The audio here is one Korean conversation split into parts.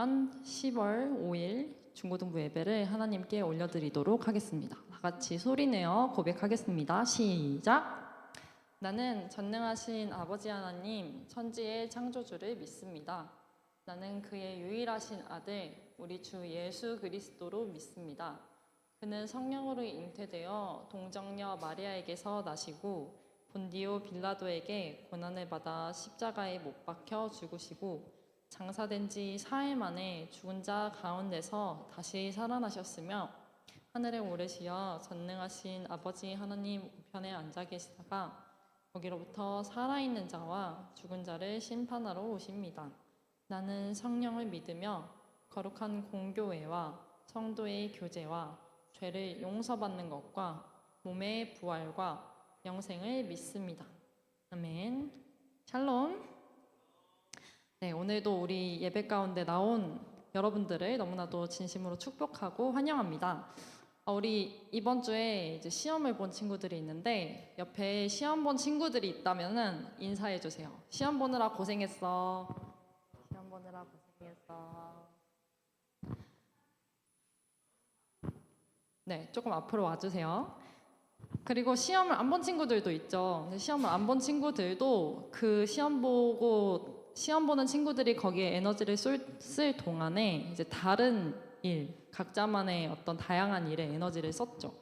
10월 5일 중고등부 예배를 하나님께 올려드리도록 하겠습니다. 다 같이 소리내어 고백하겠습니다. 시작! 나는 전능하신 아버지 하나님, 천지의 창조주를 믿습니다. 나는 그의 유일하신 아들, 우리 주 예수 그리스도로 믿습니다. 그는 성령으로 잉태되어 동정녀 마리아에게서 나시고 본디오 빌라도에게 고난을 받아 십자가에 못 박혀 죽으시고 장사된 지 4일 만에 죽은 자 가운데서 다시 살아나셨으며 하늘에 오르시어 전능하신 아버지 하나님 우편에 앉아 계시다가 거기로부터 살아있는 자와 죽은 자를 심판하러 오십니다. 나는 성령을 믿으며 거룩한 공교회와 성도의 교제와 죄를 용서받는 것과 몸의 부활과 영생을 믿습니다. 아멘. 샬롬. 네, 오늘도 우리 예배 가운데 나온 여러분들을 너무나도 진심으로 축복하고 환영합니다. 우리 이번 주에 이제 시험을 본 친구들이 있는데 옆에 시험 본 친구들이 있다면은 인사해 주세요. 시험 보느라 고생했어. 시험 보느라 고생했어. 네, 조금 앞으로 와주세요. 그리고 시험을 안 본 친구들도 있죠. 시험을 안 본 친구들도 그 시험 보는 친구들이 거기에 에너지를 쓸 동안에 이제 다른 일, 각자만의 어떤 다양한 일에 에너지를 썼죠.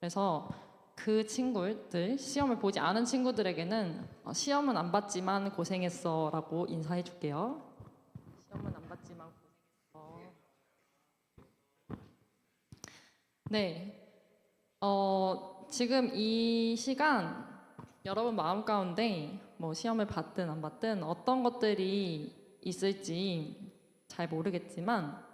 그래서 그 친구들, 시험을 보지 않은 친구들에게는 시험은 안 봤지만 고생했어 라고 인사해 줄게요. 시험은 안 봤지만 고생했어. 네. 지금 이 시간 여러분 마음 가운데 뭐 시험을 받든 안 받든 어떤 것들이 있을지 잘 모르겠지만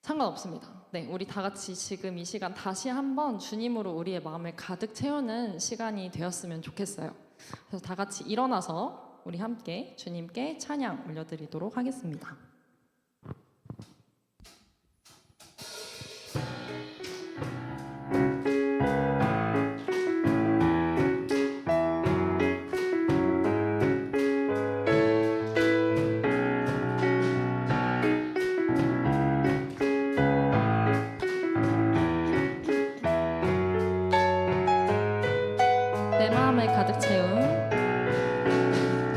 상관없습니다. 네, 우리 다 같이 지금 이 시간 다시 한번 주님으로 우리의 마음을 가득 채우는 시간이 되었으면 좋겠어요. 그래서 다 같이 일어나서 우리 함께 주님께 찬양 올려드리도록 하겠습니다. 내 마음을 가득 채운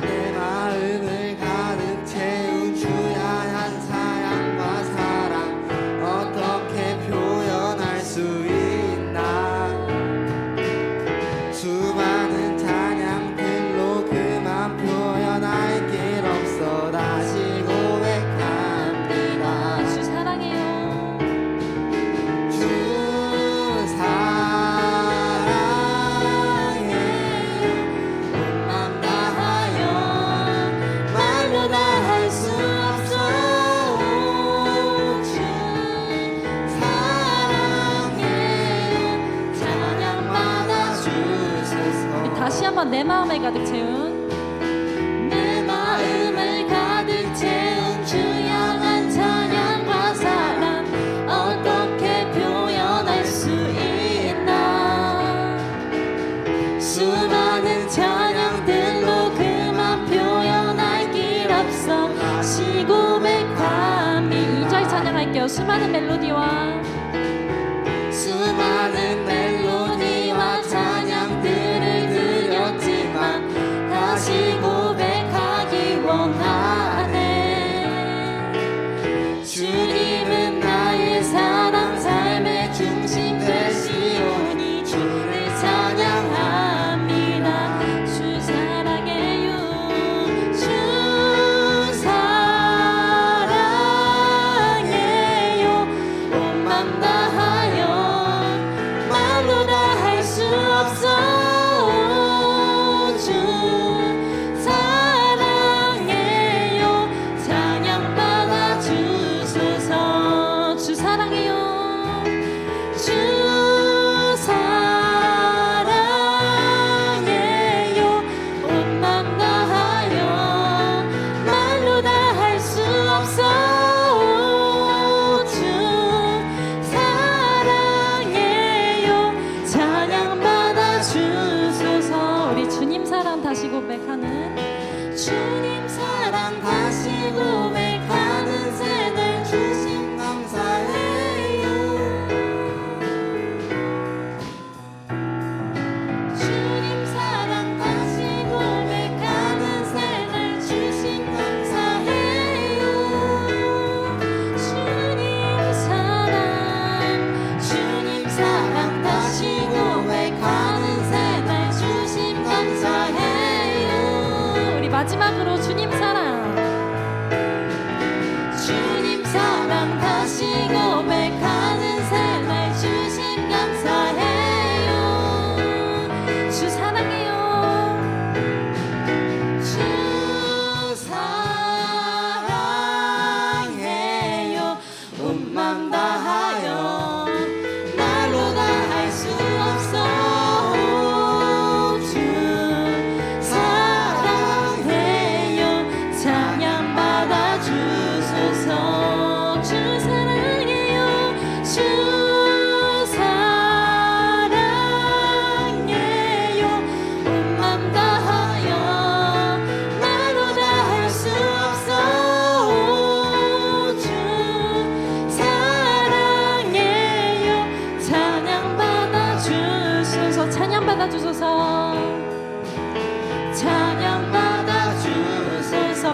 내 마음을 가득 채운 주의 한 사랑과 사랑 어떻게 표현할 수 있나 수많은 찬양들로 그만 표현할 길 없어 다시 고백합니다. 주 사랑해요. 주 다시 한번 내 마음을 가득 채운 내 마음을 가득 채운 주 향한 찬양과 사랑 어떻게 표현할 수 있나 수많은 찬양들로 그만 표현할 길 없어 다시 고백함이 2절 찬양할게요. 수많은 멜로디와 찬양들을 드렸지만 다시 고백하기 원하네. 주님은 나의 사랑 삶의 중심 되시오니 주를 찬양합니다. 주 사랑해요. 주 사랑해요. 온 맘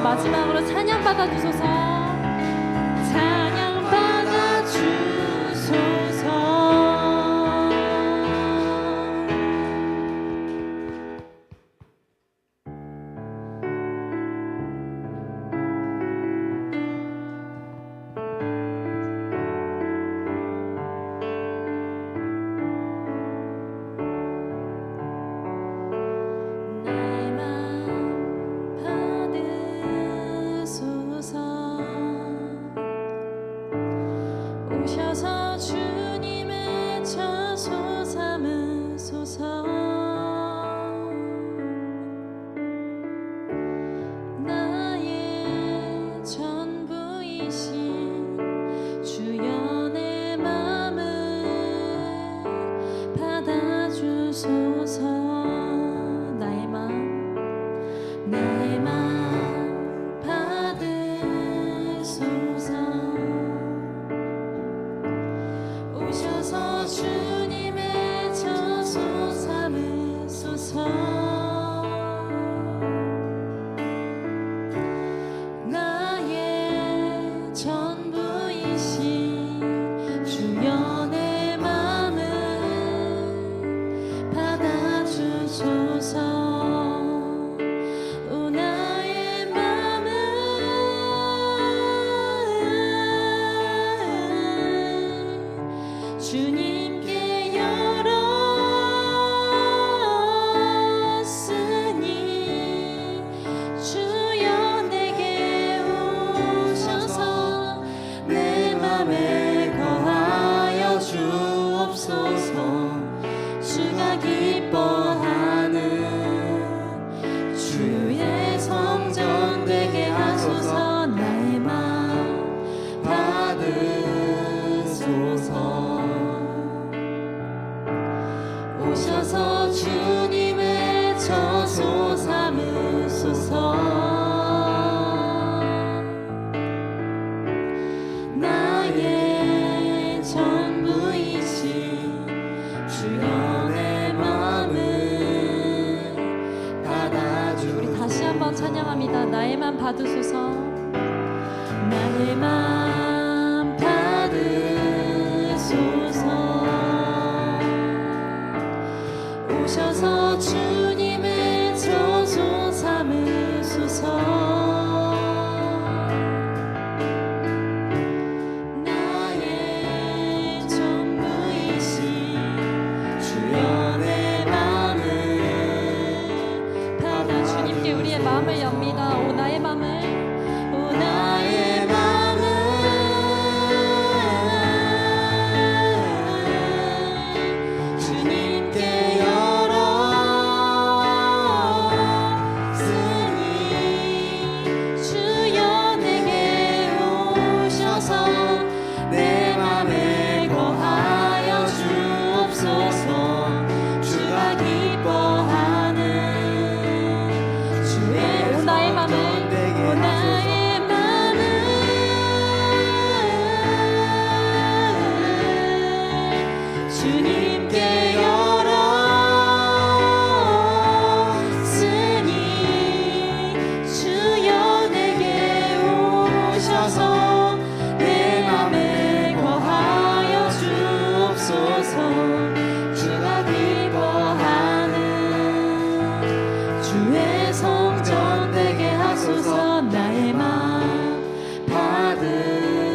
마지막으로 찬양 받아주소서. 찬양 받아주소서. 나의 맘 받으소서. 오셔서 주님의 처소 삼으소서. 나의 전부이신 주여 내 맘을 받아주소서. 나의 맘 받으소서. 오셔서 주님의 처소 삼으소서. 나의 전부이신 주여 내 맘을 받아주소서. 오 나의 맘을 주님께 열었으니 주여 내게 오셔서 내 맘에 거하여 주옵소서. 주가 기뻐하는 주의 성전 되게 하소서. 나의 맘 받으소서. 오셔서 주님의 처소 삼으소서. 나의 전부이신 주여 내 맘을 받아주. 우리 다시 한번 찬양합니다. 나의 맘 받으소서. 나의 맘 받으소서. 오셔서 주님의 처소 삼으소서. 나의 전부이신 주여 내 맘을 받아. 주님께 우리의 마음을 엽니다. 오 나의 맘을, 오 나의 맘을 주님께 열었으니 주여 내게 오셔서 내 맘에 거하여 주옵소서. 주가 기뻐하는 주의 오 나의 맘을, 오 나의 맘을 주님께 열었으니 주여 내게 오셔서 내 맘에 거하여 주옵소서. 주가 기뻐하는 주의 성전 되게 하소서. 나의 맘 받으소서.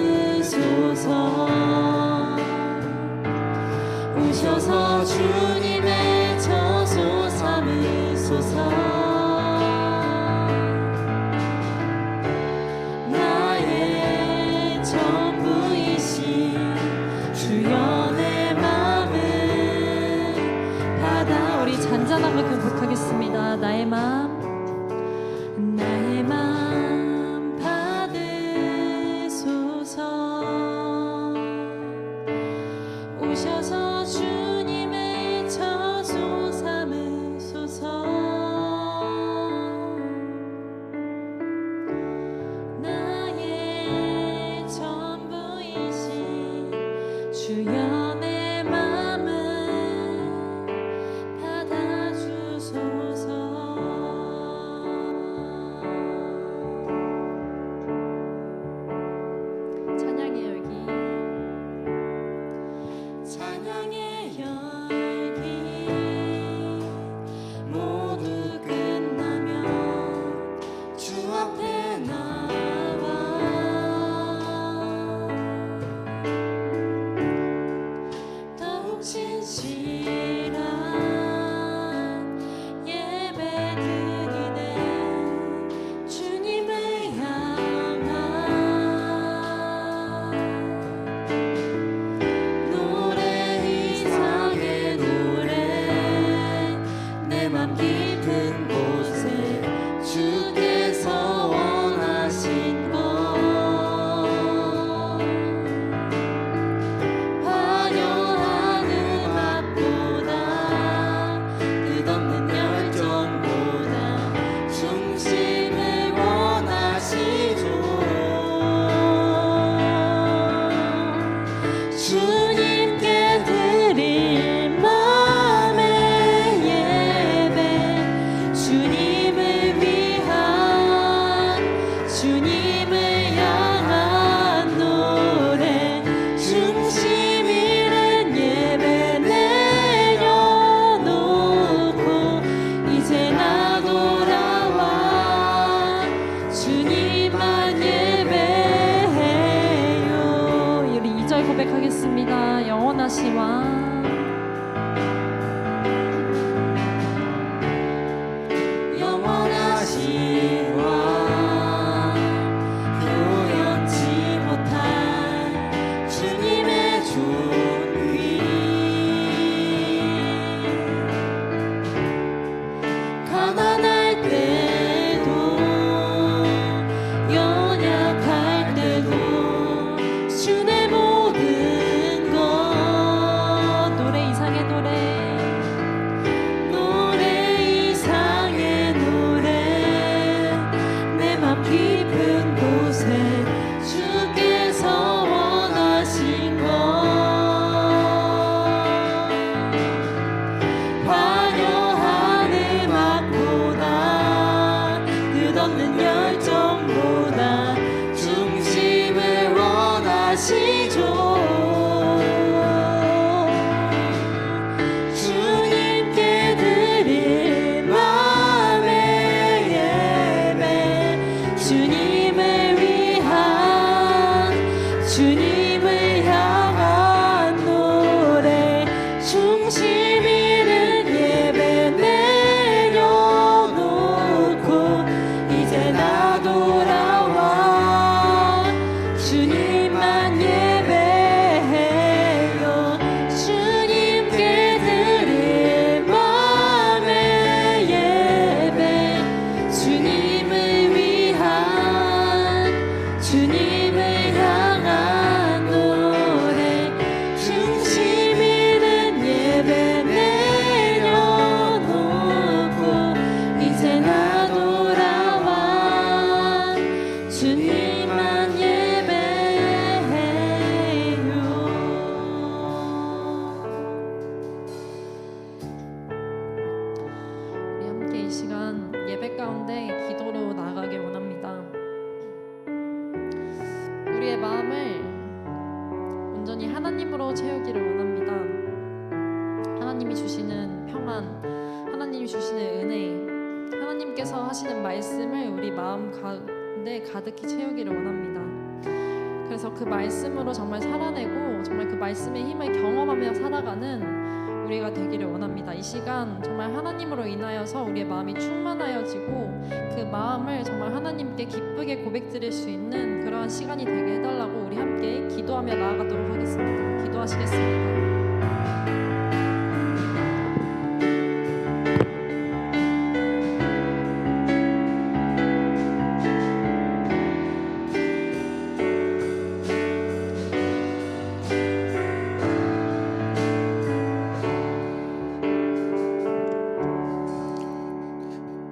오셔서 주님의 처소 삼으소서. 나의 전부이신 주여 내 맘을 받아. 우리 잔잔함을 고백하겠습니다. 나의 맘, 나의 맘 받으소서. 오셔서 주님의 처소 삼으소서. 나의 전부이신 주여 내 맘을 받아주소서. 영원하시 왕 영원하신 왕 표현치 못할 주님의 존귀 가난할 때도 연약할 때도 주의 모든 것 노래 이상의 노래 노래 이상의 노래 내 맘 깊은 곳에 주께서 원하신 것 화려한 음악보다 끝없는 열정보다 중심을 원하시죠 주님께 드릴 마음의 예배 주님을 위한 주님을 향한 노래 중심 있는 예배 내려놓고 이제 나 돌아와 주님만 예배해요 주님께 드릴 마음의 예배 주님을 위한 주님을 향한 노래 중심 있는 예배 내려놓고 이제 나 돌아와 주님만 예배해요 우리 함께 이 시간 예배 가운데 기도로 나아가길 원합니다. 우리의 마음을 온전히 하나님으로 채우기를 원합니다. 하나님이 주시는 평안, 하나님이 주시는 은혜, 하나님께서 하시는 말씀을 우리 마음 가운데 가득히 채우기를 원합니다. 그래서 그 말씀으로 정말 살아내고 정말 그 말씀의 힘을 경험하며 살아가는 우리가 되기를 원합니다. 이 시간 정말 하나님으로 인하여서 우리의 마음이 충만하여지고 그 마음을 정말 하나님께 기쁘게 고백드릴 수 있는 그러한 시간이 되게 해달라고 우리 함께 기도하며 나아가도록 하겠습니다. 기도하시겠습니다.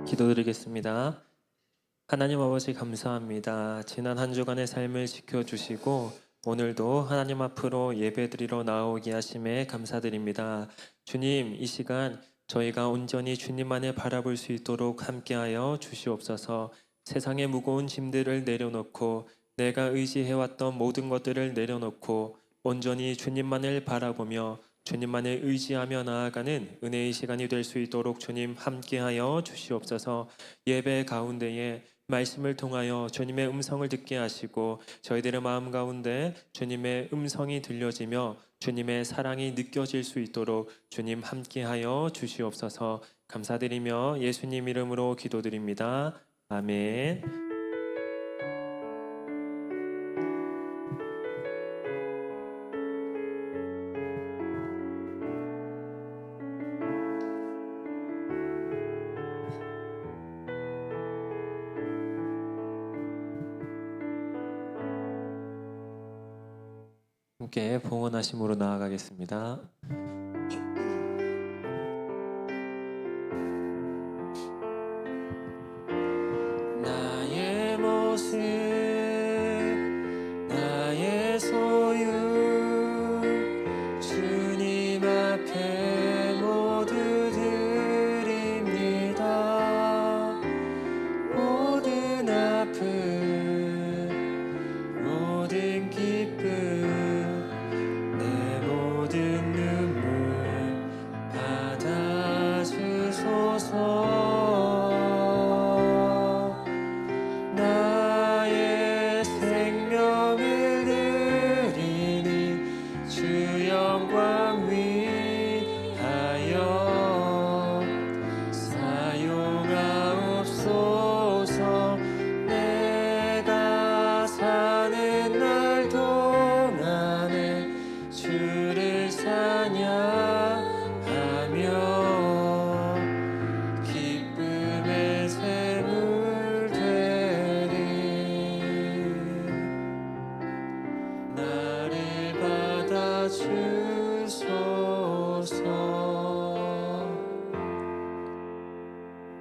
기도드리겠습니다. 하나님 아버지 감사합니다. 지난 한 주간의 삶을 지켜주시고 오늘도 하나님 앞으로 예배드리러 나오게 하심에 감사드립니다. 주님, 이 시간 저희가 온전히 주님만을 바라볼 수 있도록 함께하여 주시옵소서. 세상의 무거운 짐들을 내려놓고 내가 의지해왔던 모든 것들을 내려놓고 온전히 주님만을 바라보며 주님만을 의지하며 나아가는 은혜의 시간이 될 수 있도록 주님 함께하여 주시옵소서. 예배 가운데에 말씀을 통하여 주님의 음성을 듣게 하시고 저희들의 마음 가운데 주님의 음성이 들려지며 주님의 사랑이 느껴질 수 있도록 주님 함께하여 주시옵소서. 감사드리며 예수님 이름으로 기도드립니다. 아멘. 함께 봉헌하심으로 나아가겠습니다. 나의 모습 나의 소유 주님 앞에 모두 드립니다. 모든 아픔 모든 기쁨 내 모든 눈물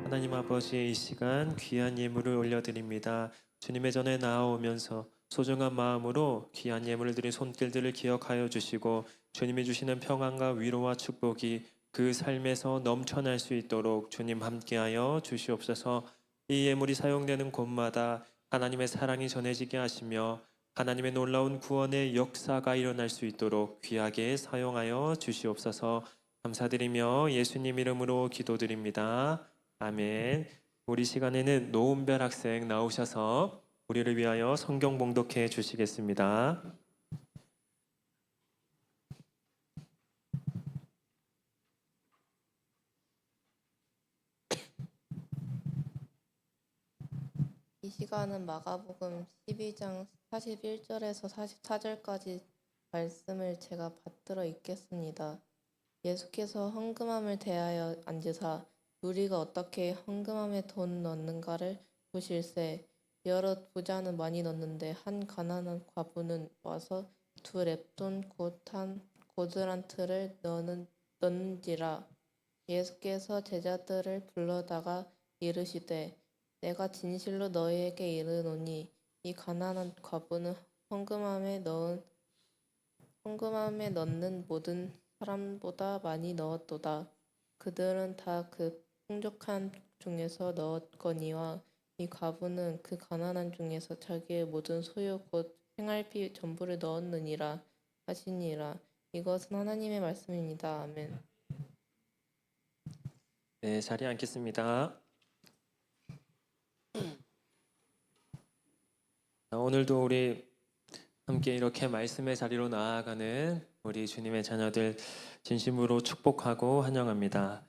하나님 아버지, 이 시간 귀한 예물을 올려드립니다. 주님의 전에 나아오면서 소중한 마음으로 귀한 예물을 드린 손길들을 기억하여 주시고 주님이 주시는 평안과 위로와 축복이 그 삶에서 넘쳐날 수 있도록 주님 함께하여 주시옵소서. 이 예물이 사용되는 곳마다 하나님의 사랑이 전해지게 하시며 하나님의 놀라운 구원의 역사가 일어날 수 있도록 귀하게 사용하여 주시옵소서. 감사드리며 예수님 이름으로 기도드립니다. 아멘. 우리 시간에는 노은별 학생 나오셔서 우리를 위하여 성경 봉독해 주시겠습니다. 이 시간은 마가복음 12장 41절에서 44절까지 말씀을 제가 받들어 읽겠습니다. 예수께서 헌금함을 대하여 앉으사 우리가 어떻게 헌금함에 돈 넣는가를 보실세. 여러 부자는 많이 넣는데 한 가난한 과부는 와서 2렙돈 곧 한 고드란트를 넣는지라. 예수께서 제자들을 불러다가 이르시되 내가 진실로 너희에게 이르노니 이 가난한 과부는 헌금함에 넣는 모든 사람보다 많이 넣었도다. 그들은 다 그 풍족한 중에서 넣었거니와 이 과부는 그 가난한 중에서 자기의 모든 소유 곧 생활비 전부를 넣었느니라 하시니라. 이것은 하나님의 말씀입니다. 아멘. 네, 자리에 앉겠습니다. 오늘도 우리 함께 이렇게 말씀의 자리로 나아가는 우리 주님의 자녀들 진심으로 축복하고 환영합니다.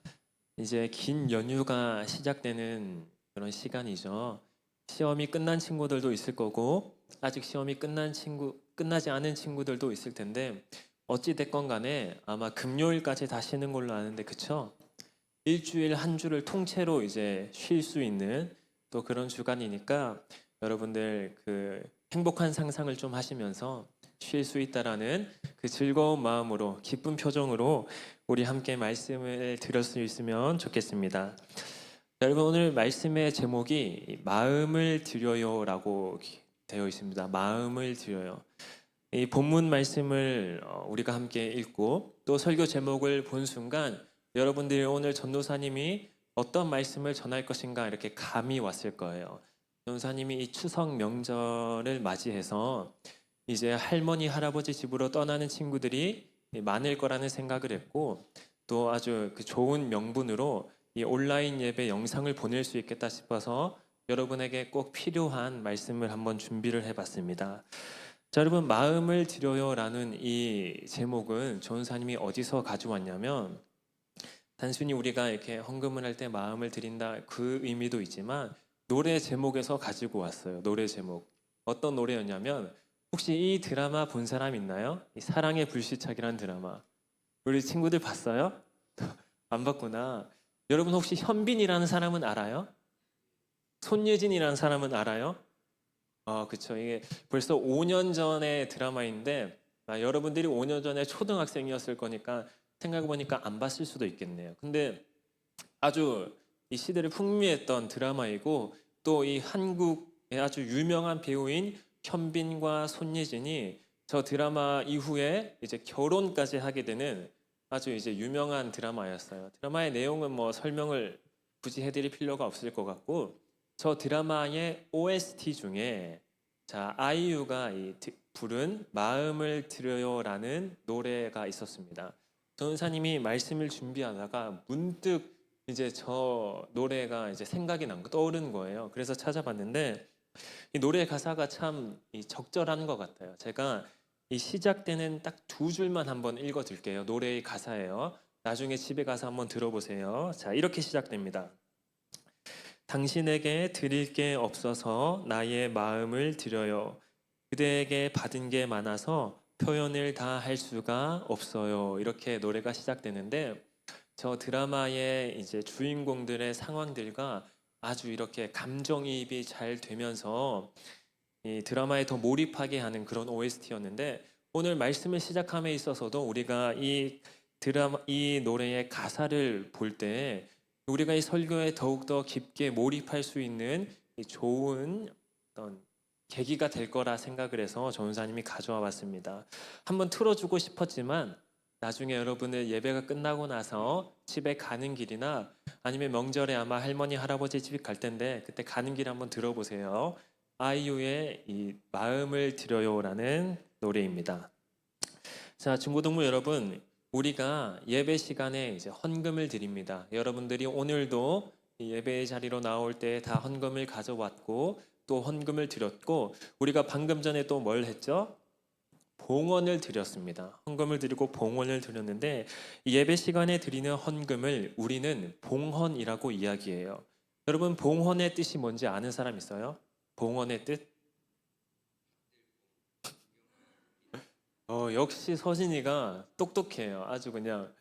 이제 긴 연휴가 시작되는 그런 시간이죠. 시험이 끝난 친구들도 있을 거고 아직 시험이 끝나지 않은 친구들도 있을 텐데 어찌 됐건 간에 아마 금요일까지 다 쉬는 걸로 아는데 그쵸? 일주일 한 주를 통째로 이제 쉴 수 있는 또 그런 주간이니까 여러분들 그 행복한 상상을 좀 하시면서 쉴 수 있다라는 그 즐거운 마음으로 기쁜 표정으로 우리 함께 말씀을 들을 수 있으면 좋겠습니다. 여러분 오늘 말씀의 제목이 마음을 드려요라고 되어 있습니다. 마음을 드려요. 이 본문 말씀을 우리가 함께 읽고 또 설교 제목을 본 순간 여러분들이 오늘 전도사님이 어떤 말씀을 전할 것인가 이렇게 감이 왔을 거예요. 전도사님이 이 추석 명절을 맞이해서 이제 할머니 할아버지 집으로 떠나는 친구들이 많을 거라는 생각을 했고 또 아주 그 좋은 명분으로 이 온라인 예배 영상을 보낼 수 있겠다 싶어서 여러분에게 꼭 필요한 말씀을 한번 준비를 해봤습니다. 자, 여러분 마음을 드려요라는 이 제목은 전도사님이 어디서 가져왔냐면 단순히 우리가 이렇게 헌금을 할 때 마음을 드린다 그 의미도 있지만 노래 제목에서 가지고 왔어요. 노래 제목 어떤 노래였냐면 혹시 이 드라마 본 사람 있나요? 이 사랑의 불시착이라는 드라마 우리 친구들 봤어요? 안 봤구나. 여러분 혹시 현빈이라는 사람은 알아요? 손예진이라는 사람은 알아요? 그쵸. 이게 벌써 5년 전의 드라마인데 여러분들이 5년 전에 초등학생이었을 거니까 생각해보니까 안 봤을 수도 있겠네요. 근데 아주 이 시대를 풍미했던 드라마이고 또 이 한국의 아주 유명한 배우인 현빈과 손예진이 저 드라마 이후에 이제 결혼까지 하게 되는 아주 이제 유명한 드라마였어요. 드라마의 내용은 뭐 설명을 굳이 해드릴 필요가 없을 것 같고 저 드라마의 OST 중에 자 아이유가 부른 마음을 드려요라는 노래가 있었습니다. 전사님이 말씀을 준비하다가 문득 이제 저 노래가 이제 생각이 난 거 떠오른 거예요. 그래서 찾아봤는데 이 노래 가사가 참 적절한 것 같아요. 제가 이 시작되는 딱 2줄만 한번 읽어드릴게요. 노래의 가사예요. 나중에 집에 가서 한번 들어보세요. 자, 이렇게 시작됩니다. 당신에게 드릴 게 없어서 나의 마음을 드려요. 그대에게 받은 게 많아서 표현을 다 할 수가 없어요. 이렇게 노래가 시작되는데 저 드라마의 이제 주인공들의 상황들과 아주 이렇게 감정이입이 잘 되면서 이 드라마에 더 몰입하게 하는 그런 OST였는데 오늘 말씀을 시작함에 있어서도 우리가 이 노래의 가사를 볼 때 우리가 이 설교에 더욱더 깊게 몰입할 수 있는 이 좋은 어떤 계기가 될 거라 생각을 해서 전사님이 가져와 봤습니다. 한번 틀어주고 싶었지만 나중에 여러분들 예배가 끝나고 나서 집에 가는 길이나 아니면 명절에 아마 할머니 할아버지 집 갈 텐데 그때 가는 길 한번 들어보세요. 아이유의 이 마음을 드려요라는 노래입니다. 자, 중고등부 여러분, 우리가 예배 시간에 이제 헌금을 드립니다. 여러분들이 오늘도 이 예배의 자리로 나올 때 다 헌금을 가져왔고 또 헌금을 드렸고 우리가 방금 전에 또 뭘 했죠? 봉헌을 드렸습니다. 헌금을 드리고 봉헌을 드렸는데 이 예배 시간에 드리는 헌금을 우리는 봉헌이라고 이야기해요. 여러분 봉헌의 뜻이 뭔지 아는 사람 있어요? 봉헌의 뜻? 역시 서진이가 똑똑해요. 아주 그냥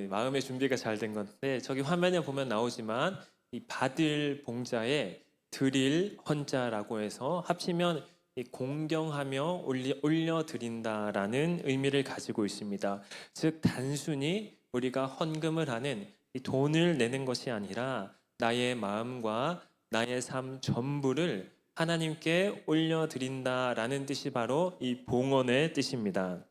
마음의 준비가 잘 된 건데 저기 화면에 보면 나오지만 이 받을 봉자에 드릴 헌자라고 해서 합치면 이 공경하며 올려드린다라는 의미를 가지고 있습니다. 즉 단순히 우리가 헌금을 하는 이 돈을 내는 것이 아니라 나의 마음과 나의 삶 전부를 하나님께 올려드린다라는 뜻이 바로 이 봉헌의 뜻입니다.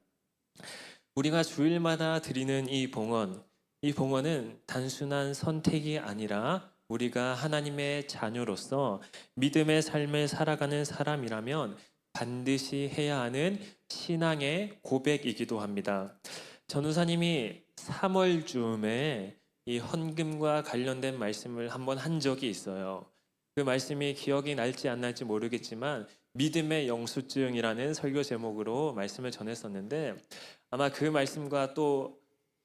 우리가 주일마다 드리는 이 봉헌은 단순한 선택이 아니라 우리가 하나님의 자녀로서 믿음의 삶을 살아가는 사람이라면 반드시 해야 하는 신앙의 고백이기도 합니다. 전우사님이 3월 즈음에 이 헌금과 관련된 말씀을 한번 한 적이 있어요. 그 말씀이 기억이 날지 안 날지 모르겠지만 믿음의 영수증이라는 설교 제목으로 말씀을 전했었는데 아마 그 말씀과 또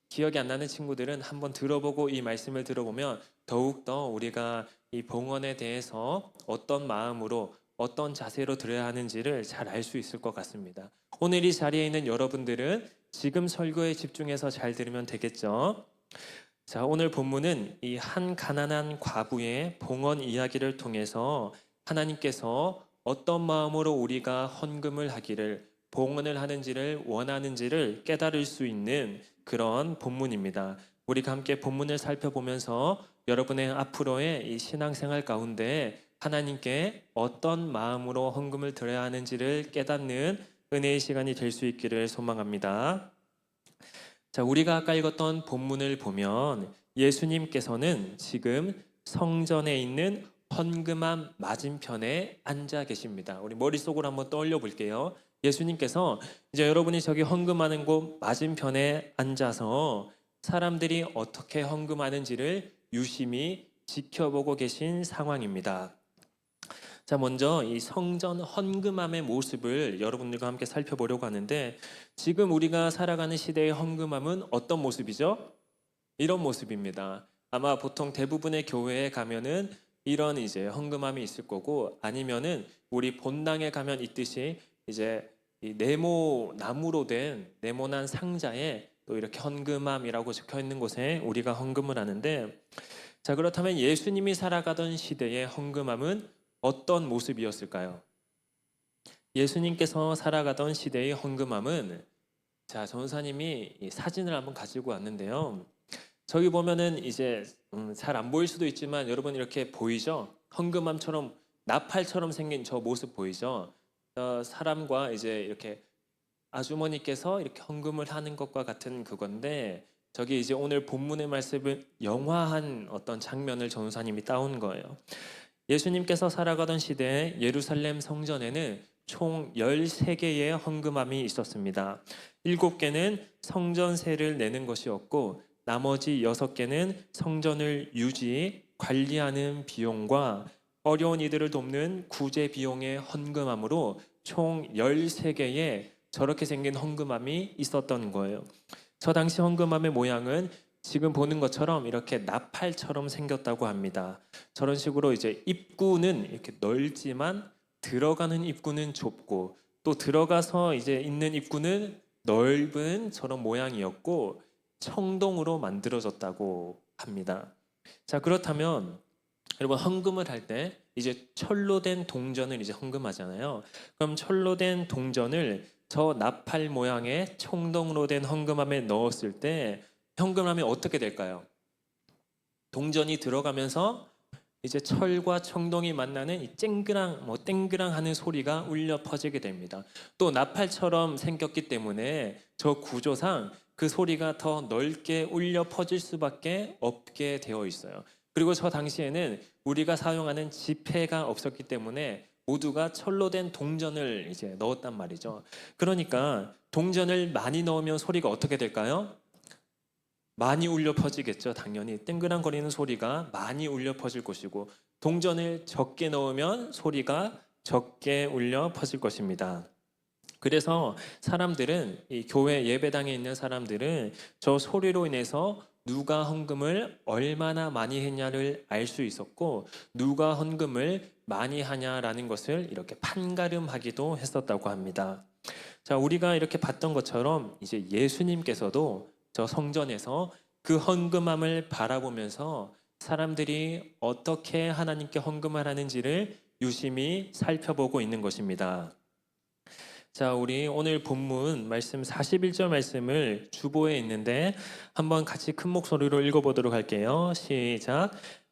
기억이 안 나는 친구들은 한번 들어보고 이 말씀을 들어보면 더욱더 우리가 이 봉헌에 대해서 어떤 마음으로 어떤 자세로 드려야 하는지를 잘 알 수 있을 것 같습니다. 오늘 이 자리에 있는 여러분들은 지금 설교에 집중해서 잘 들으면 되겠죠? 자, 오늘 본문은 이 한 가난한 과부의 봉헌 이야기를 통해서 하나님께서 어떤 마음으로 우리가 헌금을 하기를 봉헌을 하는지를 원하는지를 깨달을 수 있는 그런 본문입니다. 우리가 함께 본문을 살펴보면서 여러분의 앞으로의 이 신앙생활 가운데 하나님께 어떤 마음으로 헌금을 드려야 하는지를 깨닫는 은혜의 시간이 될 수 있기를 소망합니다. 자, 우리가 아까 읽었던 본문을 보면 예수님께서는 지금 성전에 있는 헌금함 맞은편에 앉아 계십니다. 우리 머릿속으로 한번 떠올려 볼게요. 예수님께서 이제 여러분이 저기 헌금하는 곳 맞은편에 앉아서 사람들이 어떻게 헌금하는지를 유심히 지켜보고 계신 상황입니다. 자, 먼저 이 성전 헌금함의 모습을 여러분들과 함께 살펴보려고 하는데 지금 우리가 살아가는 시대의 헌금함은 어떤 모습이죠? 이런 모습입니다. 아마 보통 대부분의 교회에 가면은 이런 이제 헌금함이 있을 거고 아니면은 우리 본당에 가면 있듯이 이제 이 나무로 된 네모난 상자에 또 이렇게 헌금함이라고 적혀 있는 곳에 우리가 헌금을 하는데 자, 그렇다면 예수님이 살아가던 시대의 헌금함은 어떤 모습이었을까요? 예수님께서 살아가던 시대의 헌금함은 자, 전사님이 이 사진을 한번 가지고 왔는데요. 저기 보면은 이제 잘 안 보일 수도 있지만 여러분 이렇게 보이죠? 헌금함처럼 나팔처럼 생긴 저 모습 보이죠? 사람과 이제 이렇게 아주머니께서 이렇게 헌금을 하는 것과 같은 그건데 저기 이제 오늘 본문의 말씀을 영화한 어떤 장면을 전사님이 따온 거예요. 예수님께서 살아가던 시대에 예루살렘 성전에는 총 13개의 헌금함이 있었습니다. 7개는 성전세를 내는 것이었고 나머지 6개는 성전을 관리하는 비용과 어려운 이들을 돕는 구제 비용의 헌금함으로 총 13개의 저렇게 생긴 헌금함이 있었던 거예요. 저 당시 헌금함의 모양은 지금 보는 것처럼 이렇게 나팔처럼 생겼다고 합니다. 저런 식으로 이제 입구는 이렇게 넓지만 들어가는 입구는 좁고 또 들어가서 이제 있는 입구는 넓은 저런 모양이었고 청동으로 만들어졌다고 합니다. 자, 그렇다면 여러분 헌금을 할 때 이제 철로 된 동전을 이제 헌금하잖아요. 그럼 철로 된 동전을 저 나팔 모양의 청동으로 된 헌금함에 넣었을 때 헌금함이 어떻게 될까요? 동전이 들어가면서 이제 철과 청동이 만나는 이 쨍그랑 땡그랑 하는 소리가 울려 퍼지게 됩니다. 또 나팔처럼 생겼기 때문에 저 구조상 그 소리가 더 넓게 울려 퍼질 수밖에 없게 되어 있어요. 그리고 저 당시에는 우리가 사용하는 지폐가 없었기 때문에 모두가 철로 된 동전을 이제 넣었단 말이죠. 그러니까 동전을 많이 넣으면 소리가 어떻게 될까요? 많이 울려 퍼지겠죠. 당연히 땡그랑거리는 소리가 많이 울려 퍼질 것이고, 동전을 적게 넣으면 소리가 적게 울려 퍼질 것입니다. 그래서 사람들은, 이 교회 예배당에 있는 사람들은 저 소리로 인해서 누가 헌금을 얼마나 많이 했냐를 알 수 있었고, 누가 헌금을 많이 하냐라는 것을 이렇게 판가름하기도 했었다고 합니다. 자, 우리가 이렇게 봤던 것처럼 이제 예수님께서도 저 성전에서 그 헌금함을 바라보면서 사람들이 어떻게 하나님께 헌금을 하는지를 유심히 살펴보고 있는 것입니다. 자, 우리 오늘 본문 말씀 41절 말씀을 주보에 있는데 한번 같이 큰 목소리로 읽어보도록 할게요. 시작.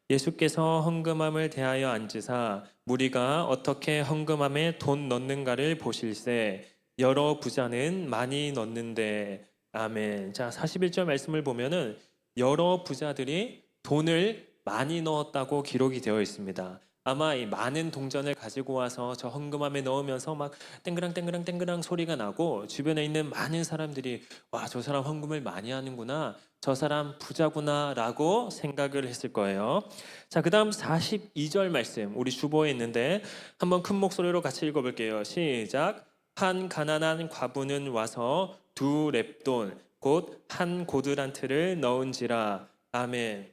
예수께서 헌금함을 대하여 앉으사 무리가 어떻게 헌금함에 돈 넣는가를 보실세 여러 부자는 많이 넣는데 아멘. 자, 41절 말씀을 보면은 여러 부자들이 돈을 많이 넣었다고 기록이 되어 있습니다. 아마 이 많은 동전을 가지고 와서 저 헌금함에 넣으면서 막 땡그랑 땡그랑 땡그랑 소리가 나고 주변에 있는 많은 사람들이 와, 저 사람 헌금을 많이 하는구나, 저 사람 부자구나라고 생각을 했을 거예요. 자, 그다음 42절 말씀 우리 주보에 있는데 한번 큰 목소리로 같이 읽어볼게요. 시작. 한 가난한 과부는 와서 2렙돈 곧 한 고드란트를 넣은지라. 아멘.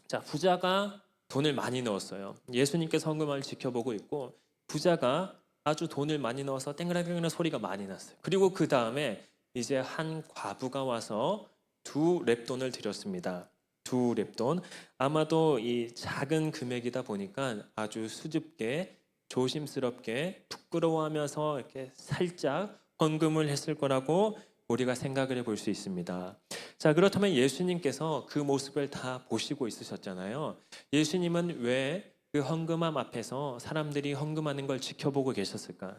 자, 부자가 돈을 많이 넣었어요. 예수님께서 헌금함을 지켜보고 있고 부자가 아주 돈을 많이 넣어서 땡그랑땡그랑 소리가 많이 났어요. 그리고 그 다음에 이제 한 과부가 와서 2렙돈을 드렸습니다. 2렙돈. 아마도 이 작은 금액이다 보니까 아주 수줍게 조심스럽게 부끄러워하면서 이렇게 살짝 헌금을 했을 거라고 우리가 생각을 해볼 수 있습니다. 자, 그렇다면 예수님께서 그 모습을 다 보시고 있으셨잖아요. 예수님은 왜 그 헌금함 앞에서 사람들이 헌금하는 걸 지켜보고 계셨을까?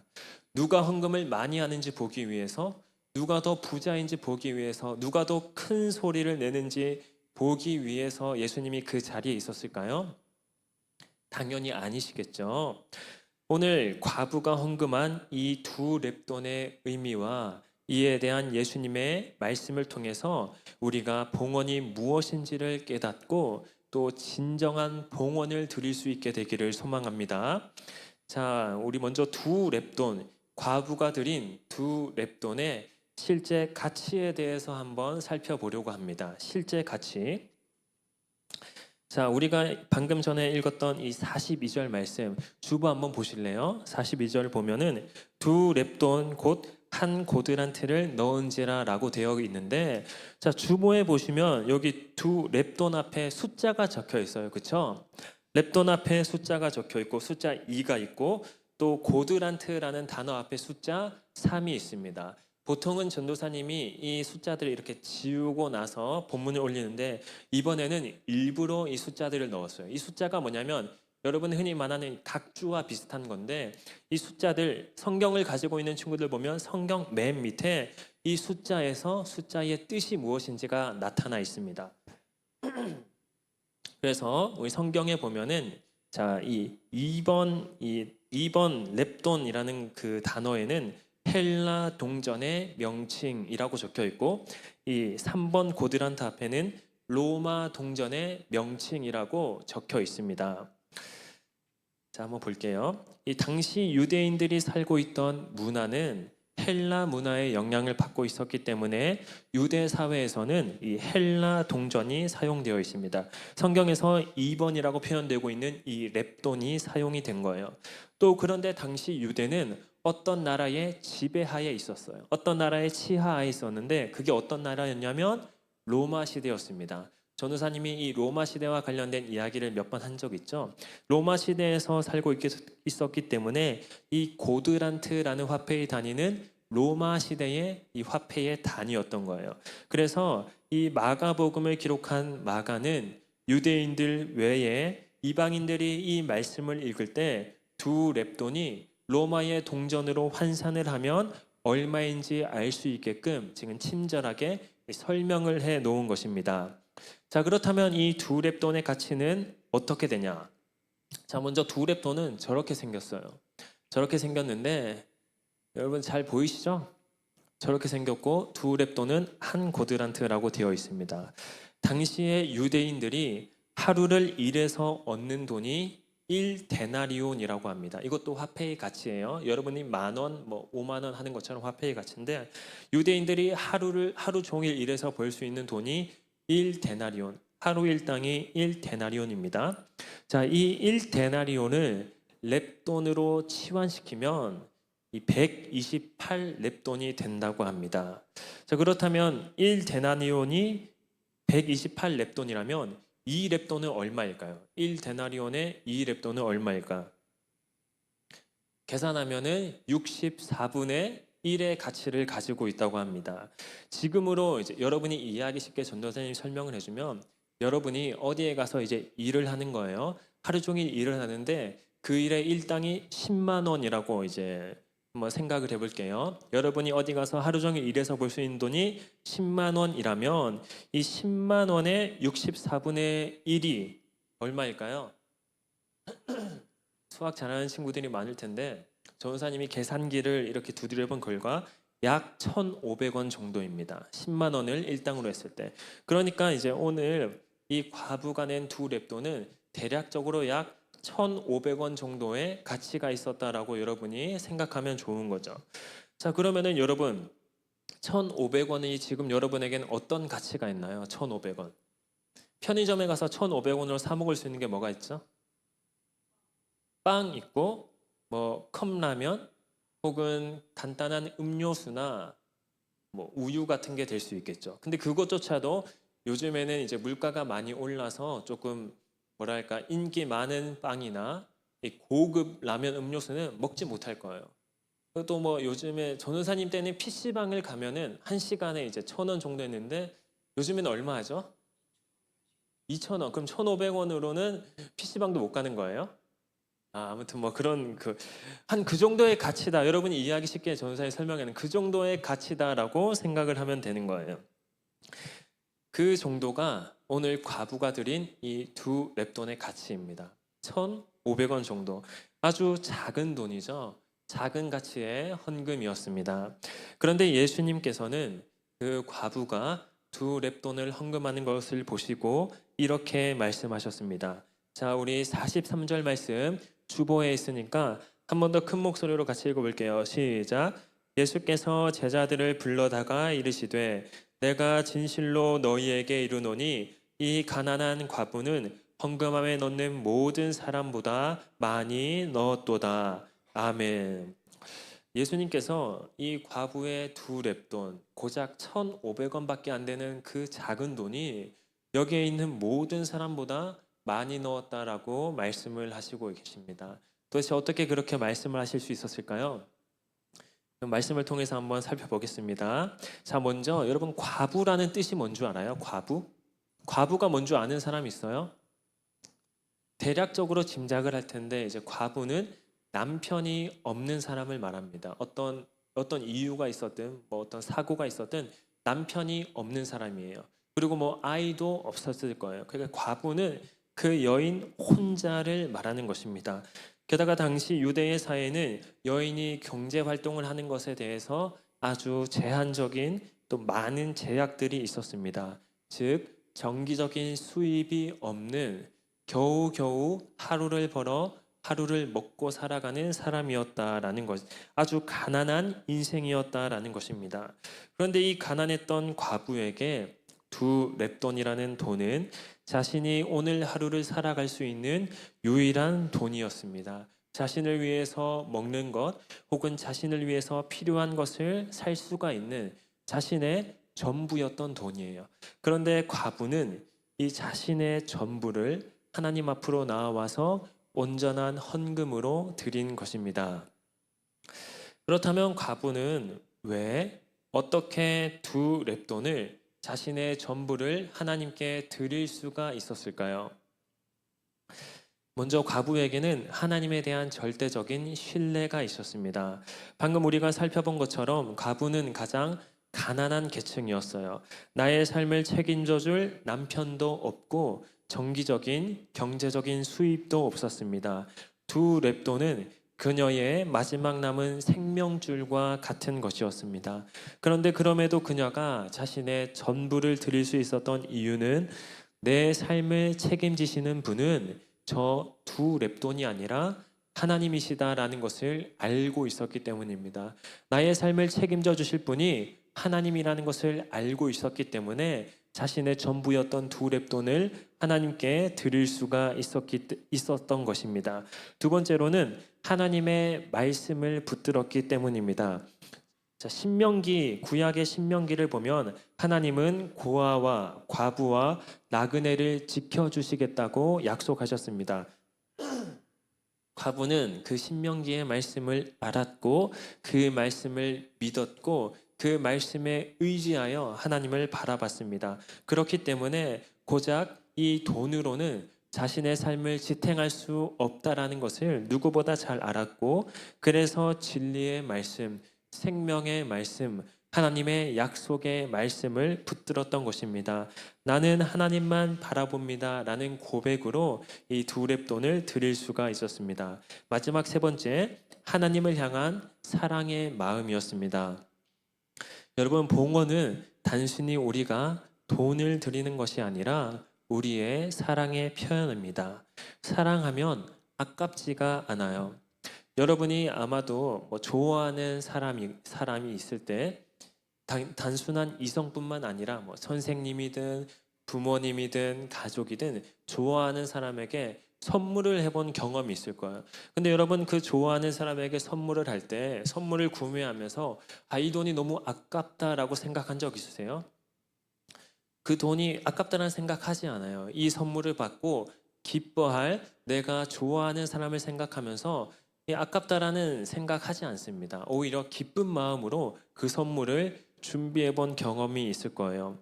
누가 헌금을 많이 하는지 보기 위해서, 누가 더 부자인지 보기 위해서, 누가 더 큰 소리를 내는지 보기 위해서 예수님이 그 자리에 있었을까요? 당연히 아니시겠죠. 오늘 과부가 헌금한 이 2렙돈의 의미와 이에 대한 예수님의 말씀을 통해서 우리가 봉헌이 무엇인지를 깨닫고 또 진정한 봉헌을 드릴 수 있게 되기를 소망합니다. 자, 우리 먼저 2렙돈, 과부가 드린 2렙돈의 실제 가치에 대해서 한번 살펴보려고 합니다. 실제 가치. 자, 우리가 방금 전에 읽었던 이 42절 말씀 주보 한번 보실래요? 42절 보면은 2렙돈 곧 한 고드란트를 넣은지라 라고 되어 있는데, 자, 주보에 보시면 여기 2렙돈 앞에 숫자가 적혀 있어요. 그렇죠? 렙돈 앞에 숫자가 적혀 있고 숫자 2가 있고 또 고드란트라는 단어 앞에 숫자 3이 있습니다. 보통은 전도사님이 이 숫자들을 이렇게 지우고 나서 본문을 올리는데 이번에는 일부러 이 숫자들을 넣었어요. 이 숫자가 뭐냐면 여러분 흔히 말하는 각주와 비슷한 건데, 이 숫자들 성경을 가지고 있는 친구들 보면 성경 맨 밑에 이 숫자에서 숫자의 뜻이 무엇인지가 나타나 있습니다. 그래서 우리 성경에 보면은 자, 이 2번 렙돈이라는 그 단어에는 헬라 동전의 명칭이라고 적혀 있고 이 3번 고드란트 앞에는 로마 동전의 명칭이라고 적혀 있습니다. 자, 한번 볼게요. 이 당시 유대인들이 살고 있던 문화는 헬라 문화의 영향을 받고 있었기 때문에 유대 사회에서는 이 헬라 동전이 사용되어 있습니다. 성경에서 2번이라고 표현되고 있는 이 렙돈이 사용이 된 거예요. 또 그런데 당시 유대는 어떤 나라의 지배하에 있었어요. 어떤 나라의 치하에 있었는데 그게 어떤 나라였냐면 로마 시대였습니다. 전우사님이 이 로마 시대와 관련된 이야기를 몇 번 한 적 있죠. 로마 시대에서 살고 있었기 때문에 이 고드란트라는 화폐의 단위는 로마 시대의 이 화폐의 단위였던 거예요. 그래서 이 마가복음을 기록한 마가는 유대인들 외에 이방인들이 이 말씀을 읽을 때 두 렙돈이 로마의 동전으로 환산을 하면 얼마인지 알 수 있게끔 지금 친절하게 설명을 해 놓은 것입니다. 자, 그렇다면 이 두 렙돈의 가치는 어떻게 되냐? 자, 먼저 두 렙돈은 저렇게 생겼어요. 저렇게 생겼는데 여러분 잘 보이시죠? 저렇게 생겼고 두 렙돈은 한 고드란트라고 되어 있습니다. 당시에 유대인들이 하루를 일해서 얻는 돈이 1데나리온이라고 합니다. 이것도 화폐의 가치예요. 여러분이 10,000원, 5만 원 하는 것처럼 화폐의 가치인데 유대인들이 하루 종일 일해서 벌 수 있는 돈이 1데나리온, 하루 일당이 1데나리온입니다. 자, 이 1데나리온을 렙돈으로 치환시키면 이 128렙돈이 된다고 합니다. 자, 그렇다면 1데나리온이 128렙돈이라면 2렙돈은 얼마일까요? 1데나리온의 2렙돈은 얼마일까? 계산하면은 64분의 1의 가치를 가지고 있다고 합니다. 지금으로 이제 여러분이 이해하기 쉽게 전도사님이 설명을 해주면 여러분이 어디에 가서 이제 일을 하는 거예요. 하루 종일 일을 하는데 그 일의 일당이 10만 원이라고 이제 한번 생각을 해볼게요. 여러분이 어디 가서 하루 종일 일해서 벌 수 있는 돈이 10만 원이라면 이 10만 원의 64분의 1이 얼마일까요? 수학 잘하는 친구들이 많을 텐데 전도사님이 계산기를 이렇게 두드려 본 결과 약 1,500원 정도입니다. 10만 원을 일당으로 했을 때. 그러니까 이제 오늘 이 과부가 낸 두 렙돈은 대략적으로 약 1,500원 정도의 가치가 있었다라고 여러분이 생각하면 좋은 거죠. 자, 그러면은 여러분 1,500원이 지금 여러분에게는 어떤 가치가 있나요? 1,500원. 편의점에 가서 1,500원으로 사 먹을 수 있는 게 뭐가 있죠? 빵 있고 컵라면 혹은 간단한 음료수나 우유 같은 게 될 수 있겠죠. 근데 그것조차도 요즘에는 이제 물가가 많이 올라서 조금 뭐랄까 인기 많은 빵이나 이 고급 라면 음료수는 먹지 못할 거예요. 또 요즘에 전도사님 때는 PC방을 가면은 1시간에 이제 1,000원 정도 했는데 요즘에는 얼마 하죠? 2,000원. 그럼 1,500원으로는 PC방도 못 가는 거예요? 아무튼 그런 그 정도의 가치다. 여러분이 이해하기 쉽게 전도사님 설명하는 그 정도의 가치다라고 생각을 하면 되는 거예요. 그 정도가 오늘 과부가 드린 이 두 렙돈의 가치입니다. 1,500원 정도. 아주 작은 돈이죠. 작은 가치의 헌금이었습니다. 그런데 예수님께서는 그 과부가 두 렙돈을 헌금하는 것을 보시고 이렇게 말씀하셨습니다. 자, 우리 43절 말씀 주보에 있으니까 한 번 더 큰 목소리로 같이 읽어볼게요. 시작. 예수께서 제자들을 불러다가 이르시되 내가 진실로 너희에게 이르노니 이 가난한 과부는 헌금함에 넣는 모든 사람보다 많이 넣었도다. 아멘. 예수님께서 이 과부의 두 렙돈, 고작 1,500원밖에 안 되는 그 작은 돈이 여기에 있는 모든 사람보다 많이 넣었다라고 말씀을 하시고 계십니다. 도대체 어떻게 그렇게 말씀을 하실 수 있었을까요? 말씀을 통해서 한번 살펴보겠습니다. 자, 먼저 여러분 과부라는 뜻이 뭔 줄 알아요? 과부? 과부가 뭔 줄 아는 사람 있어요? 대략적으로 짐작을 할 텐데 이제 과부는 남편이 없는 사람을 말합니다. 어떤 이유가 있었든 어떤 사고가 있었든 남편이 없는 사람이에요. 그리고 아이도 없었을 거예요. 그러니까 과부는 그 여인 혼자를 말하는 것입니다. 게다가 당시 유대의 사회는 여인이 경제 활동을 하는 것에 대해서 아주 제한적인 또 많은 제약들이 있었습니다. 즉 정기적인 수입이 없는 겨우겨우 하루를 벌어 하루를 먹고 살아가는 사람이었다라는 것, 아주 가난한 인생이었다라는 것입니다. 그런데 이 가난했던 과부에게 두 렙돈이라는 돈은 자신이 오늘 하루를 살아갈 수 있는 유일한 돈이었습니다. 자신을 위해서 먹는 것 혹은 자신을 위해서 필요한 것을 살 수가 있는 자신의 전부였던 돈이에요. 그런데 과부는 이 자신의 전부를 하나님 앞으로 나와서 온전한 헌금으로 드린 것입니다. 그렇다면 과부는 왜 어떻게 두 렙돈을 자신의 전부를 하나님께 드릴 수가 있었을까요? 먼저 과부에게는 하나님에 대한 절대적인 신뢰가 있었습니다. 방금 우리가 살펴본 것처럼 과부는 가장 가난한 계층이었어요. 나의 삶을 책임져 줄 남편도 없고 정기적인 경제적인 수입도 없었습니다. 두 렙돈은 그녀의 마지막 남은 생명줄과 같은 것이었습니다. 그런데 그럼에도 그녀가 자신의 전부를 드릴 수 있었던 이유는 내 삶을 책임지시는 분은 저 두 렙돈이 아니라 하나님이시다라는 것을 알고 있었기 때문입니다. 나의 삶을 책임져 주실 분이 하나님이라는 것을 알고 있었기 때문에 자신의 전부였던 두 렙돈을 하나님께 드릴 수가 있었던 것입니다. 두 번째로는 하나님의 말씀을 붙들었기 때문입니다. 자, 신명기, 구약의 신명기를 보면 하나님은 고아와 과부와 나그네를 지켜주시겠다고 약속하셨습니다. 과부는 그 신명기의 말씀을 알았고 그 말씀을 믿었고 그 말씀에 의지하여 하나님을 바라봤습니다. 그렇기 때문에 고작 이 돈으로는 자신의 삶을 지탱할 수 없다라는 것을 누구보다 잘 알았고 그래서 진리의 말씀, 생명의 말씀, 하나님의 약속의 말씀을 붙들었던 것입니다. 나는 하나님만 바라봅니다 라는 고백으로 이 두 렙돈을 드릴 수가 있었습니다. 마지막 세 번째, 하나님을 향한 사랑의 마음이었습니다. 여러분, 봉헌은 단순히 우리가 돈을 드리는 것이 아니라 우리의 사랑의 표현입니다. 사랑하면 아깝지가 않아요. 여러분이 아마도 좋아하는 사람이 있을 때 단순한 이성뿐만 아니라 선생님이든 부모님이든 가족이든 좋아하는 사람에게 선물을 해본 경험이 있을 거예요. 근데 여러분 그 좋아하는 사람에게 선물을 할 때 선물을 구매하면서 이 돈이 너무 아깝다라고 생각한 적 있으세요? 그 돈이 아깝다는 생각하지 않아요. 이 선물을 받고 기뻐할 내가 좋아하는 사람을 생각하면서 아깝다라는 생각하지 않습니다. 오히려 기쁜 마음으로 그 선물을 준비해 본 경험이 있을 거예요.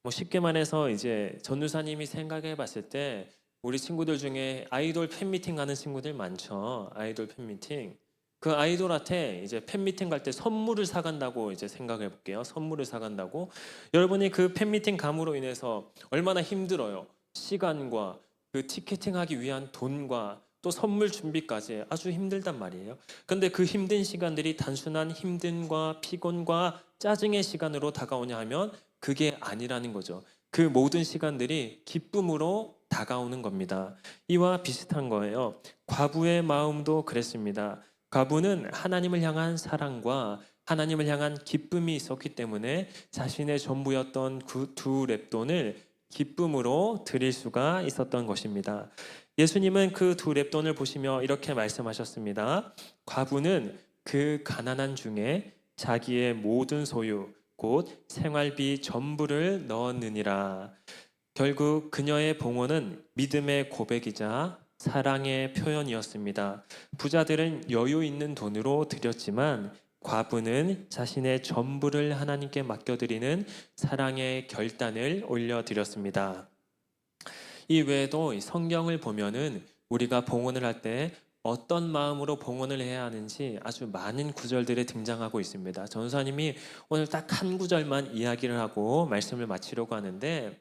쉽게 말해서 이제 전도사님이 생각해 봤을 때 우리 친구들 중에 아이돌 팬미팅 가는 친구들 많죠. 아이돌 팬미팅. 그 아이돌한테 이제 팬미팅 갈 때 선물을 사간다고 이제 생각해 볼게요. 선물을 사간다고. 여러분이 그 팬미팅 감으로 인해서 얼마나 힘들어요. 시간과 그 티켓팅하기 위한 돈과 또 선물 준비까지 아주 힘들단 말이에요. 근데 그 힘든 시간들이 단순한 힘듦과 피곤과 짜증의 시간으로 다가오냐 하면 그게 아니라는 거죠. 그 모든 시간들이 기쁨으로 다가오는 겁니다. 이와 비슷한 거예요. 과부의 마음도 그랬습니다. 과부는 하나님을 향한 사랑과 하나님을 향한 기쁨이 있었기 때문에 자신의 전부였던 그 두 렙돈을 기쁨으로 드릴 수가 있었던 것입니다. 예수님은 그 두 렙돈을 보시며 이렇게 말씀하셨습니다. 과부는 그 가난한 중에 자기의 모든 소유 곧 생활비 전부를 넣었느니라. 결국 그녀의 봉헌은 믿음의 고백이자 사랑의 표현이었습니다. 부자들은 여유 있는 돈으로 드렸지만 과부는 자신의 전부를 하나님께 맡겨드리는 사랑의 결단을 올려드렸습니다. 이 외에도 성경을 보면은 우리가 봉헌을 할 때 어떤 마음으로 봉헌을 해야 하는지 아주 많은 구절들이 등장하고 있습니다. 전도사님이 오늘 딱 한 구절만 이야기를 하고 말씀을 마치려고 하는데,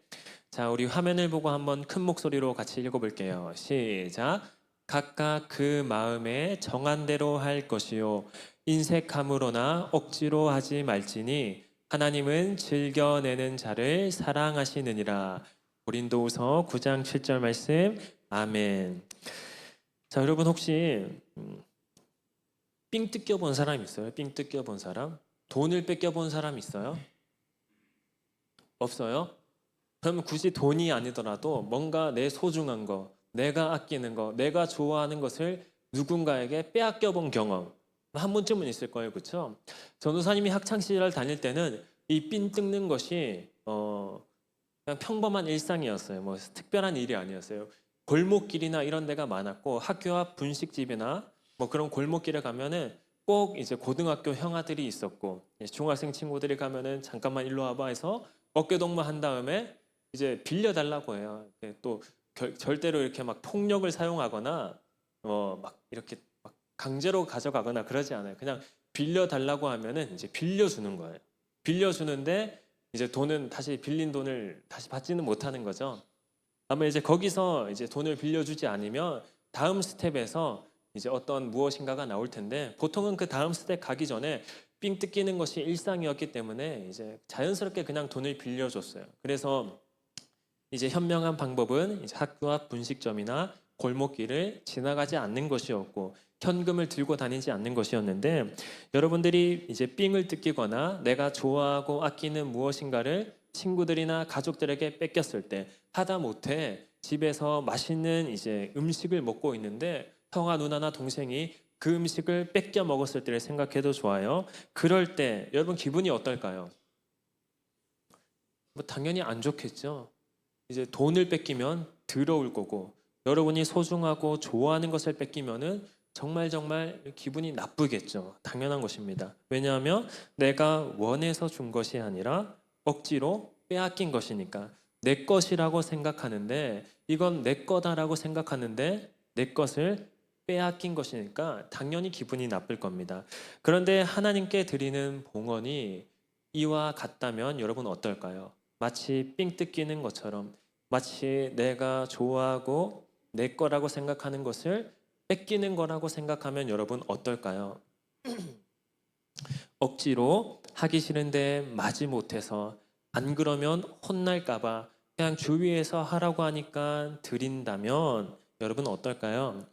자, 우리 화면을 보고 한번 큰 목소리로 같이 읽어볼게요. 시작. 각각 그 마음에 정한 대로 할 것이요 인색함으로나 억지로 하지 말지니 하나님은 즐겨내는 자를 사랑하시느니라. 고린도후서 9장 7절 말씀. 아멘. 자, 여러분 혹시 삥 뜯겨 본 사람 있어요? 삥 뜯겨 본 사람? 돈을 뺏겨 본 사람 있어요? 없어요? 그러면 굳이 돈이 아니더라도 뭔가 내 소중한 거, 내가 아끼는 거, 내가 좋아하는 것을 누군가에게 빼앗겨 본 경험 한 번쯤은 있을 거예요. 그렇죠? 전도사님이 학창 시절 다닐 때는 이 삥 뜯는 것이 그냥 평범한 일상이었어요. 특별한 일이 아니었어요. 골목길이나 이런 데가 많았고 학교 앞 분식집이나 그런 골목길에 가면은 꼭 이제 고등학교 형아들이 있었고 중학생 친구들이 가면은 잠깐만 일로 와봐 해서 어깨 동무한 다음에 이제 빌려달라고 해요. 또 절대로 이렇게 막 폭력을 사용하거나 막 이렇게 막 강제로 가져가거나 그러지 않아요. 그냥 빌려달라고 하면은 이제 빌려주는 거예요. 빌려주는데 이제 돈은 다시 빌린 돈을 다시 받지는 못하는 거죠. 아마 이제 거기서 이제 돈을 빌려주지 않으면 다음 스텝에서 이제 어떤 무엇인가가 나올 텐데 보통은 그 다음 스텝 가기 전에 삥 뜯기는 것이 일상이었기 때문에 이제 자연스럽게 그냥 돈을 빌려줬어요. 그래서 이제 현명한 방법은 이제 학교 앞 분식점이나 골목길을 지나가지 않는 것이었고 현금을 들고 다니지 않는 것이었는데 여러분들이 이제 삥을 뜯기거나 내가 좋아하고 아끼는 무엇인가를 친구들이나 가족들에게 뺏겼을 때 하다못해 집에서 맛있는 이제 음식을 먹고 있는데 형아 누나나 동생이 그 음식을 뺏겨 먹었을 때를 생각해도 좋아요. 그럴 때 여러분 기분이 어떨까요? 뭐 당연히 안 좋겠죠. 이제 돈을 뺏기면 더러울 거고 여러분이 소중하고 좋아하는 것을 뺏기면은 정말 기분이 나쁘겠죠. 당연한 것입니다. 왜냐하면 내가 원해서 준 것이 아니라 억지로 빼앗긴 것이니까 내 것이라고 생각하는데 이건 내 거다라고 생각하는데 내 것을 빼앗긴 것이니까 당연히 기분이 나쁠 겁니다. 그런데 하나님께 드리는 봉헌이 이와 같다면 여러분 어떨까요? 마치 삥 뜯기는 것처럼 마치 내가 좋아하고 내 거라고 생각하는 것을 뺏기는 거라고 생각하면 여러분 어떨까요? 억지로 하기 싫은데 마지 못해서 안 그러면 혼날까봐 그냥 주위에서 하라고 하니까 드린다면 여러분 어떨까요?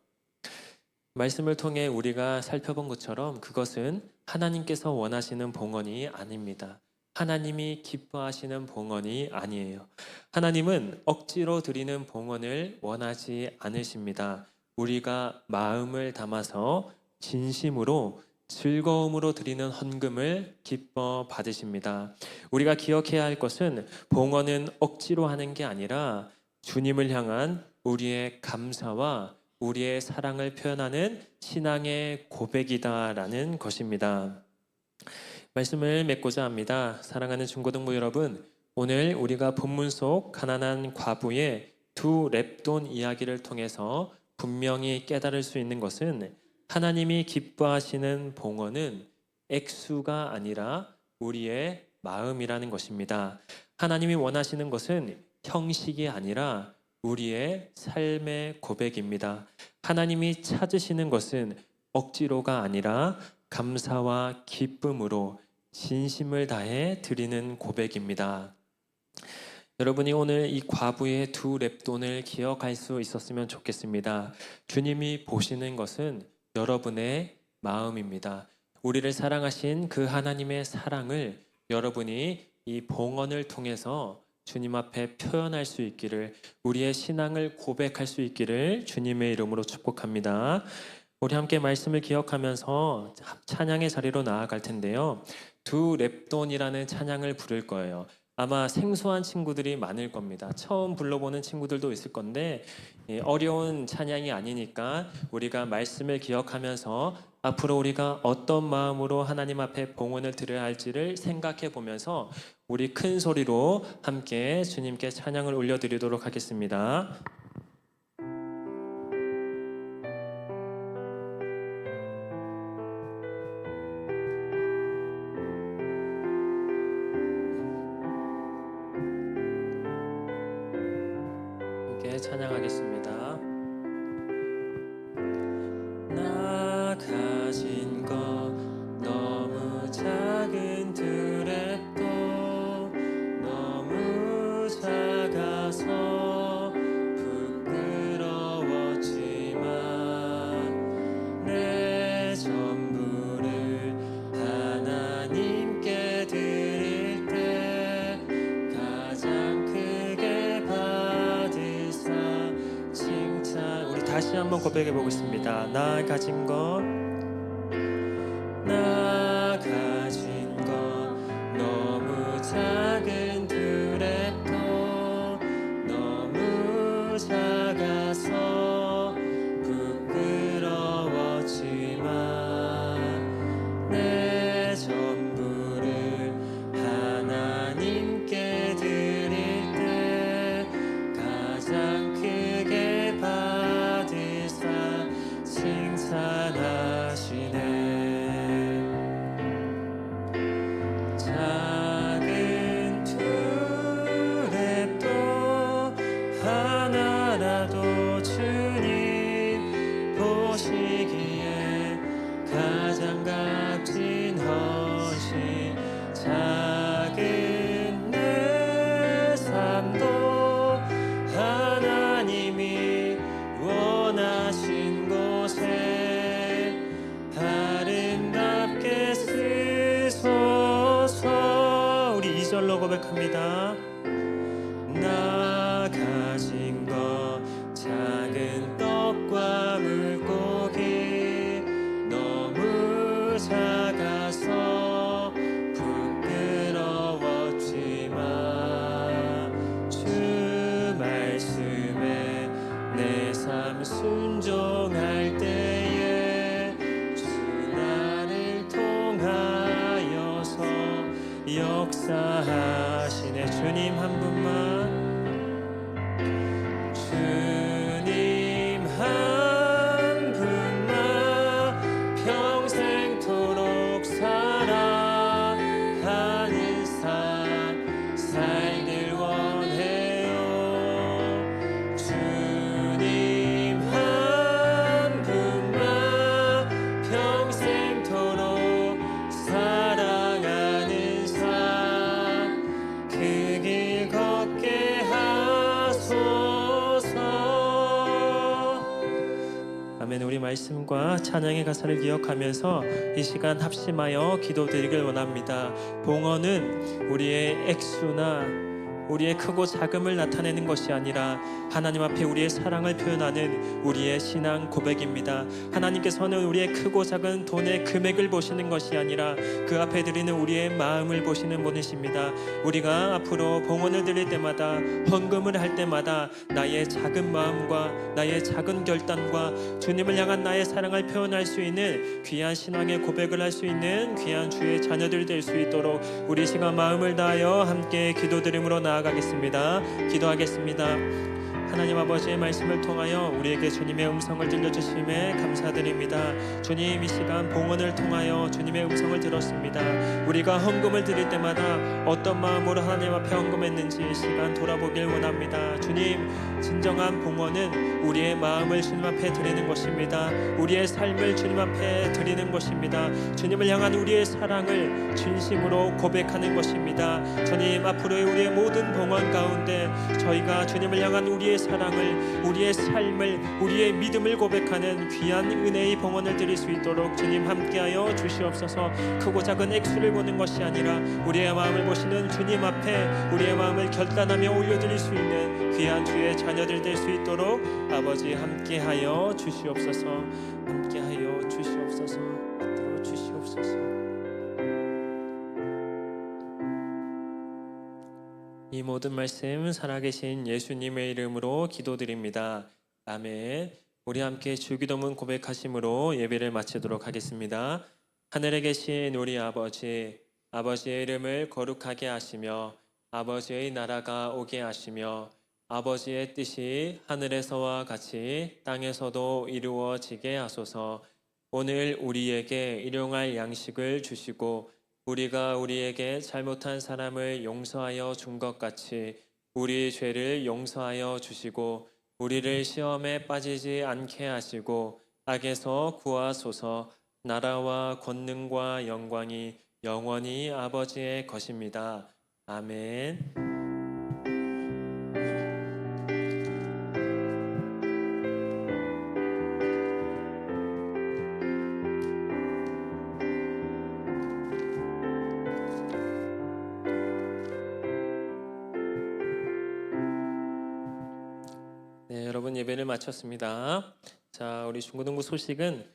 말씀을 통해 우리가 살펴본 것처럼 그것은 하나님께서 원하시는 봉헌이 아닙니다. 하나님이 기뻐하시는 봉헌이 아니에요. 하나님은 억지로 드리는 봉헌을 원하지 않으십니다. 우리가 마음을 담아서 진심으로 즐거움으로 드리는 헌금을 기뻐 받으십니다. 우리가 기억해야 할 것은 봉헌은 억지로 하는 게 아니라 주님을 향한 우리의 감사와 우리의 사랑을 표현하는 신앙의 고백이다라는 것입니다. 말씀을 맺고자 합니다. 사랑하는 중고등부 여러분, 오늘 우리가 본문 속 가난한 과부의 두 렙돈 이야기를 통해서 분명히 깨달을 수 있는 것은 하나님이 기뻐하시는 봉헌은 액수가 아니라 우리의 마음이라는 것입니다. 하나님이 원하시는 것은 형식이 아니라 우리의 삶의 고백입니다. 하나님이 찾으시는 것은 억지로가 아니라 감사와 기쁨으로 진심을 다해 드리는 고백입니다. 여러분이 오늘 이 과부의 두 렙돈을 기억할 수 있었으면 좋겠습니다. 주님이 보시는 것은 여러분의 마음입니다. 우리를 사랑하신 그 하나님의 사랑을 여러분이 이 봉헌을 통해서 주님 앞에 표현할 수 있기를, 우리의 신앙을 고백할 수 있기를 주님의 이름으로 축복합니다. 우리 함께 말씀을 기억하면서 찬양의 자리로 나아갈 텐데요. 두 렙돈이라는 찬양을 부를 거예요. 아마 생소한 친구들이 많을 겁니다. 처음 불러보는 친구들도 있을 건데 어려운 찬양이 아니니까 우리가 말씀을 기억하면서 앞으로 우리가 어떤 마음으로 하나님 앞에 봉헌을 드려야 할지를 생각해 보면서 우리 큰 소리로 함께 주님께 찬양을 올려드리도록 하겠습니다. 함께 찬양하겠습니다. 나 가진 것 너무 작은 드랩도 너무 작아서 부끄러웠지만 내 전부를 하나님께 드릴 때 가장 크게 받으사 칭찬. 우리 다시 한번 고백해 보겠습니다. 나 가진 것 너무 작은 드랩도 너무 작아서 부끄러웠지만 작은 두랩도 하나라도 주님 보시기에 가장 값진 헌신 작은 내 삶도 하나님이 원하신 곳에 아름답게 쓰소서. 우리 2절로 고백합니다. 나 가진 것 작은 떡과 물고기 너무 작아서 부끄러웠지만 주 말씀에 내 삶 순종할 때에 주 나를 통하여서 역사하시네. 주님 한 분만, 주님 한 분만 평생토록 사랑하는 삶 살길 원해요. 주님 한 분만 평생토록 사랑하는 삶 그 길 걷게 하소서. 아멘. 우리 말씀과 찬양의 가사를 기억하면서 이 시간 합심하여 기도드리길 원합니다. 봉헌은 우리의 액수나 우리의 크고 작음을 나타내는 것이 아니라 하나님 앞에 우리의 사랑을 표현하는 우리의 신앙 고백입니다. 하나님께서는 우리의 크고 작은 돈의 금액을 보시는 것이 아니라 그 앞에 드리는 우리의 마음을 보시는 분이십니다. 우리가 앞으로 봉헌을 드릴 때마다, 헌금을 할 때마다 나의 작은 마음과 나의 작은 결단과 주님을 향한 나의 사랑을 표현할 수 있는 귀한 신앙의 고백을 할 수 있는 귀한 주의 자녀들 될 수 있도록 우리 시간 마음을 다하여 함께 기도드림으로 나아가겠습니다. 기도하겠습니다. 하나님 아버지의 말씀을 통하여 우리에게 주님의 음성을 들려주심에 감사드립니다. 주님, 이 시간 봉헌을 통하여 주님의 음성을 들었습니다. 우리가 헌금을 드릴 때마다 어떤 마음으로 하나님 앞에 헌금했는지 이 시간 돌아보길 원합니다. 주님, 진정한 봉헌은 우리의 마음을 주님 앞에 드리는 것입니다. 우리의 삶을 주님 앞에 드리는 것입니다. 주님을 향한 우리의 사랑을 진심으로 고백하는 것입니다. 주님, 앞으로의 우리의 모든 봉헌 가운데 저희가 주님을 향한 우리의 사랑을, 우리의 삶을, 우리의 믿음을 고백하는 귀한 은혜의 봉헌을 드릴 수 있도록 주님 함께하여 주시옵소서. 크고 작은 액수를 보는 것이 아니라 우리의 마음을 보시는 주님 앞에 우리의 마음을 결단하며 올려드릴 수 있는 귀한 주의 자녀들 될 수 있도록 아버지 함께하여 주시옵소서. 함께하여 주시옵소서. 붙들어 주시옵소서. 이 모든 말씀 살아계신 예수님의 이름으로 기도드립니다. 아멘. 우리 함께 주기도문 고백하심으로 예배를 마치도록 하겠습니다. 하늘에 계신 우리 아버지, 아버지의 이름을 거룩하게 하시며 아버지의 나라가 오게 하시며 아버지의 뜻이 하늘에서와 같이 땅에서도 이루어지게 하소서. 오늘 우리에게 일용할 양식을 주시고 우리가 우리에게 잘못한 사람을 용서하여 준 것 같이 우리 죄를 용서하여 주시고 우리를 시험에 빠지지 않게 하시고 악에서 구하소서. 나라와 권능과 영광이 영원히 아버지의 것입니다. 아멘. 네, 여러분 예배를 마쳤습니다. 자, 우리 중고등부 소식은